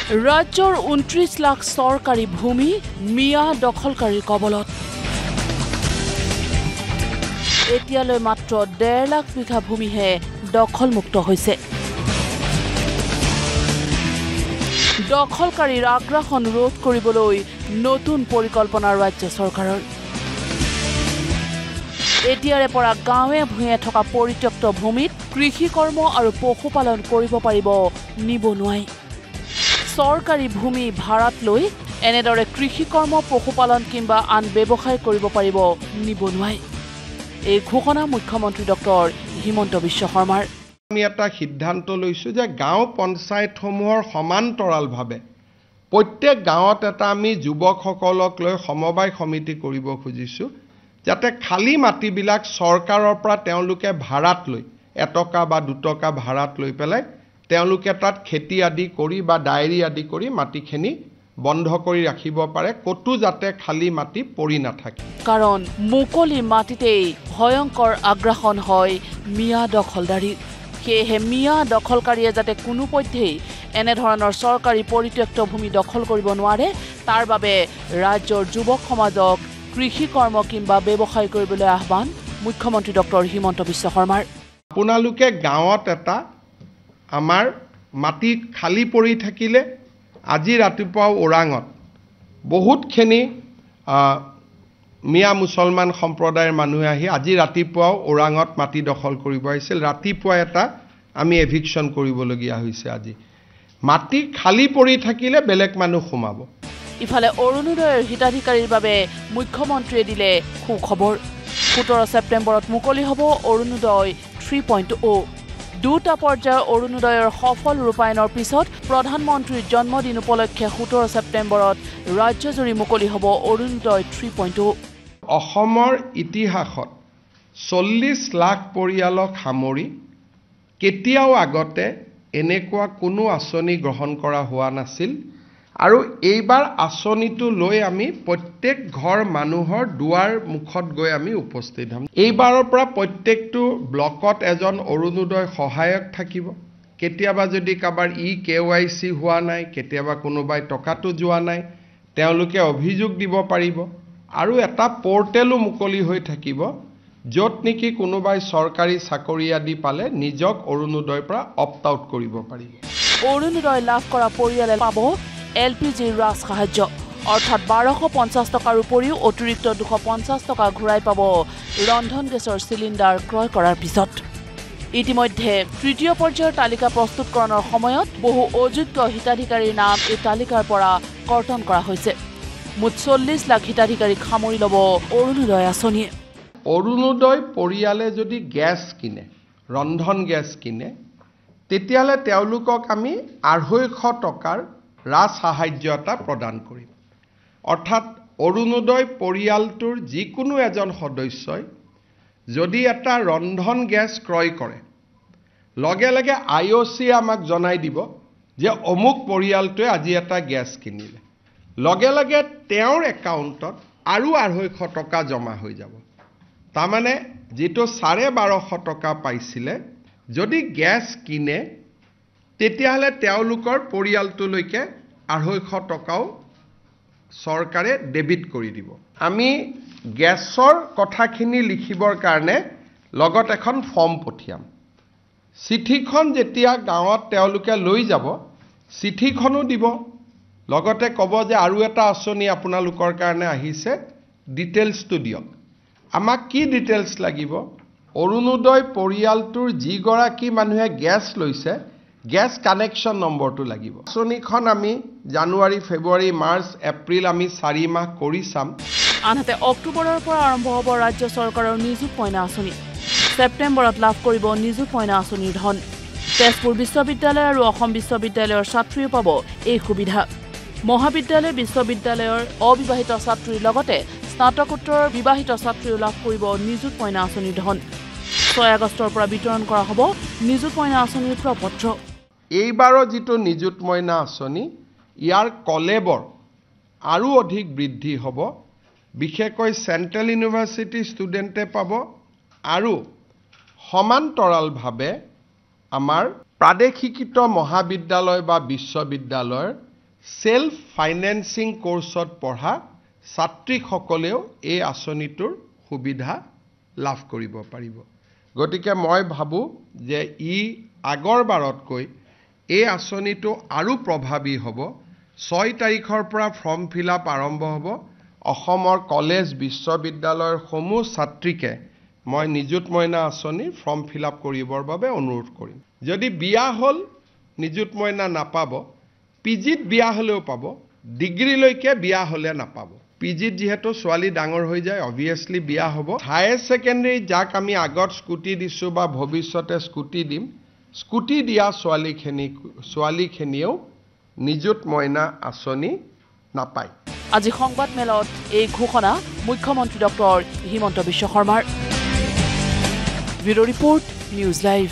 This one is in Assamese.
ৰাজ্যৰ ২৯ লাখ চৰকাৰী ভূমি মিয়া দখলকাৰীৰ কবলত এতিয়ালৈ মাত্ৰ ১.৫ লাখ বিঘা ভূমিহে দখলমুক্ত হৈছে দখলকাৰীৰ আগ্ৰাসন ৰোধ কৰিবলৈ নতুন পৰিকল্পনা ৰাজ্য চৰকাৰৰ এতিয়াৰে পৰা গাঁৱে ভূঞে থকা পৰিত্যক্ত ভূমিত কৃষি কৰ্ম আৰু পশুপালন কৰিব পাৰিব নিবনুৱাই চৰকাৰী ভূমি ভাড়াত লৈ এনেদৰে কৃষি কৰ্ম পশুপালন কিংবা আন ব্যৱসায় কৰিব পাৰিব নিবনুৱাই এই ঘোষণা মুখ্যমন্ত্ৰী ডক্টৰ হিমন্ত বিশ্ব শৰ্মাৰ আমি এটা সিদ্ধান্ত লৈছো যে গাঁও পঞ্চায়তসমূহৰ সমান্তৰালভাৱে প্ৰত্যেক গাঁৱত এটা আমি যুৱকসকলক লৈ সমবায় সমিতি কৰিব খুজিছো যাতে খালি মাটিবিলাক চৰকাৰৰ পৰা তেওঁলোকে ভাড়াত লৈ ১ টকা বা ২ টকা ভাড়াত লৈ পেলাই তেওঁলোকে তাত খেতি আদি কৰি বা ডায়েৰী আদি কৰি মাটিখিনি বন্ধ কৰি ৰাখিব পাৰে কতো যাতে খালি মাটি পৰি নাথাকে কাৰণ মুকলি মাটিতেই ভয়ংকৰ আগ্ৰাসন হয় মিয়া দখলদাৰী সেয়েহে মিয়া দখলকাৰীয়ে যাতে কোনো পধ্যেই এনেধৰণৰ চৰকাৰী পৰিত্যক্ত ভূমি দখল কৰিব নোৱাৰে তাৰ বাবে ৰাজ্যৰ যুৱক সমাজক কৃষি কৰ্ম কিংবা ব্যৱসায় কৰিবলৈ আহ্বান মুখ্যমন্ত্ৰী ডক্টৰ হিমন্ত বিশ্ব শৰ্মাৰ আপোনালোকে গাঁৱত এটা আমাৰ মাটি খালি পৰি থাকিলে আজি ৰাতিপুৱা ওৰাঙত বহুতখিনি মিয়া মুছলমান সম্প্ৰদায়ৰ মানুহে আহি আজি ৰাতিপুৱা ওৰাঙত মাটি দখল কৰিব আহিছিল ৰাতিপুৱা এটা আমি এভিকশন কৰিবলগীয়া হৈছে আজি মাটি খালি পৰি থাকিলে বেলেগ মানুহ সোমাব ইফালে অৰুণোদয়ৰ হিতাধিকাৰীৰ বাবে মুখ্যমন্ত্ৰীয়ে দিলে সুখবৰ ১৭ ছেপ্টেম্বৰত মুকলি হ'ব অৰুণোদয় 3.0 দুটা পৰ্যায়ৰ অৰুণোদয়ৰ সফল ৰূপায়ণৰ পিছত প্ৰধানমন্ত্ৰীৰ জন্মদিন উপলক্ষে ১৭ ছেপ্টেম্বৰত ৰাজ্যজুৰি মুকলি হ'ব অৰুণোদয় 3.0 অসমৰ ইতিহাসত ৪০ লাখ পৰিয়ালক সামৰি কেতিয়াও আগতে এনেকুৱা কোনো আঁচনি গ্ৰহণ কৰা হোৱা নাছিল আৰু এইবাৰ আঁচনিটো লৈ আমি প্ৰত্যেক ঘৰ মানুহৰ দুৱাৰ মুখত গৈ আমি উপস্থিত হ'ম এইবাৰৰ পৰা প্ৰত্যেকটো ব্লকত এজন অৰুণোদয় সহায়ক থাকিব কেতিয়াবা যদি কাবাৰ KYC হোৱা নাই কেতিয়াবা কোনোবাই টকাটো যোৱা নাই তেওঁলোকে অভিযোগ দিব পাৰিব আৰু এটা পৰ্টেলো মুকলি হৈ থাকিব য'ত নেকি কোনোবাই চৰকাৰী চাকৰি আদি পালে নিজক অৰুণোদয়ৰ পৰা অপ্ট আউট কৰিব পাৰিব অৰুণোদয় লাভ কৰা পৰিয়ালে পাব LPG ৰাজ সাহায্য অৰ্থাৎ ১২৫০ টকাৰ উপৰিও অতিৰিক্ত ২৫০ টকা ঘূৰাই পাব ৰন্ধন গেছৰ চিলিণ্ডাৰ ক্ৰয় কৰাৰ পিছত ইতিমধ্যে তৃতীয় পৰ্যায়ৰ তালিকা প্ৰস্তুতকৰণৰ সময়ত বহু অযোগ্য হিতাধিকাৰীৰ নাম এই তালিকাৰ পৰা কৰ্তন কৰা হৈছে মুঠ ৪০ লাখ হিতাধিকাৰীক সামৰি ল'ব অৰুণোদয় আঁচনিয়ে অৰুণোদয় পৰিয়ালে যদি গেছ কিনে ৰন্ধন গেছ কিনে তেতিয়াহ'লে তেওঁলোকক আমি ২৫০ টকাৰ ৰাজ সাহায্য এটা প্ৰদান কৰিম অৰ্থাৎ অৰুণোদয় পৰিয়ালটোৰ যিকোনো এজন সদস্যই যদি এটা ৰন্ধন গেছ ক্ৰয় কৰে লগে লগে IOC আমাক জনাই দিব যে অমুক পৰিয়ালটোৱে আজি এটা গেছ কিনিলে লগে লগে তেওঁৰ একাউণ্টত আৰু ২৫০ টকা জমা হৈ যাব তাৰমানে যেটো ১২৫০ টকা পাইছিলে যদি গেছ কিনে তেতিয়াহ'লে তেওঁলোকৰ পৰিয়ালটোলৈকে ২৫০ টকাও চৰকাৰে ডেবিট কৰি দিব আমি গেছৰ কথাখিনি লিখিবৰ কাৰণে লগত এখন ফৰ্ম পঠিয়াম চিঠিখন যেতিয়া গাঁৱত তেওঁলোকে লৈ যাব চিঠিখনো দিব লগতে ক'ব যে আৰু এটা আঁচনি আপোনালোকৰ কাৰণে আহিছে ডিটেইলছটো দিয়ক আমাক কি ডিটেইলছ লাগিব অৰুণোদয় পৰিয়ালটোৰ যিগৰাকী মানুহে গেছ লৈছে গেছ কানেকশ্যন নম্বৰটো লাগিব আঁচনিখন আমি জানুৱাৰী ফেব্ৰুৱাৰী মাৰ্চ এপ্ৰিল আমি ৪ মাহ কৰি চাম আনহাতে অক্টোবৰৰ পৰা আৰম্ভ হ'ব ৰাজ্য চৰকাৰৰ নিযুত মইনা আঁচনি ছেপ্টেম্বৰত লাভ কৰিব নিযুত মইনা আঁচনিৰ ধন তেজপুৰ বিশ্ববিদ্যালয় আৰু অসম বিশ্ববিদ্যালয়ৰ ছাত্ৰীও পাব এই সুবিধা মহাবিদ্যালয় বিশ্ববিদ্যালয়ৰ অবিবাহিত ছাত্ৰীৰ লগতে স্নাতকোত্তৰ বিবাহিত ছাত্ৰীও লাভ কৰিব নিযুত মইনা আঁচনিৰ ধন ৬ আগষ্টৰ পৰা বিতৰণ কৰা হ'ব নিযুত মইনা আঁচনিৰ প্ৰপত্ৰ এইবাৰৰ যিটো নিযুত মইনা আঁচনি ইয়াৰ কলেবৰ আৰু অধিক বৃদ্ধি হ'ব বিশেষকৈ চেণ্ট্ৰেল ইউনিভাৰ্চিটি ষ্টুডেণ্টে পাব আৰু সমান্তৰালভাৱে আমাৰ প্ৰাদেশিকৃত মহাবিদ্যালয় বা বিশ্ববিদ্যালয়ৰ সেলফ ফাইনেন্সিং কোৰ্সত পঢ়া ছাত্ৰীসকলেও এই আঁচনিটোৰ সুবিধা লাভ কৰিব পাৰিব গতিকে মই ভাবো যে ই আগৰ বাৰতকৈ এই আঁচনিটো আৰু প্ৰভাৱী হ'ব 6 তাৰিখৰ পৰা ফৰ্ম ফিল আপ আৰম্ভ হ'ব অসমৰ কলেজ বিশ্ববিদ্যালয়ৰ সমূহ ছাত্ৰীকে মই নিযুত মইনা আঁচনি ফৰ্ম ফিল আপ কৰিবৰ বাবে অনুৰোধ কৰিম যদি বিয়া হ'ল নিযুত মইনা নাপাব পিজিত বিয়া হলেও পাব ডিগ্ৰীলৈকে বিয়া হলে নাপাব পিজিত যেহেতু ছোৱালী ডাঙৰ হৈ যায় অবভিয়াসলি বিয়া হ'ব হায়াৰ সেকেন্ডাৰী যাক আমি আগত স্কুটি দিছো বা ভৱিষ্যতে স্কুটি দিম স্কুটি দিয়া ছোৱালীখিনিও নিযুত মইনা আঁচনি নাপায় আজি সংবাদ মেলত এই ঘোষণা মুখ্যমন্ত্ৰী ডক্টৰ হিমন্ত বিশ্ব শৰ্মাৰ ব্যুৰো ৰিপোৰ্ট নিউজ লাইভ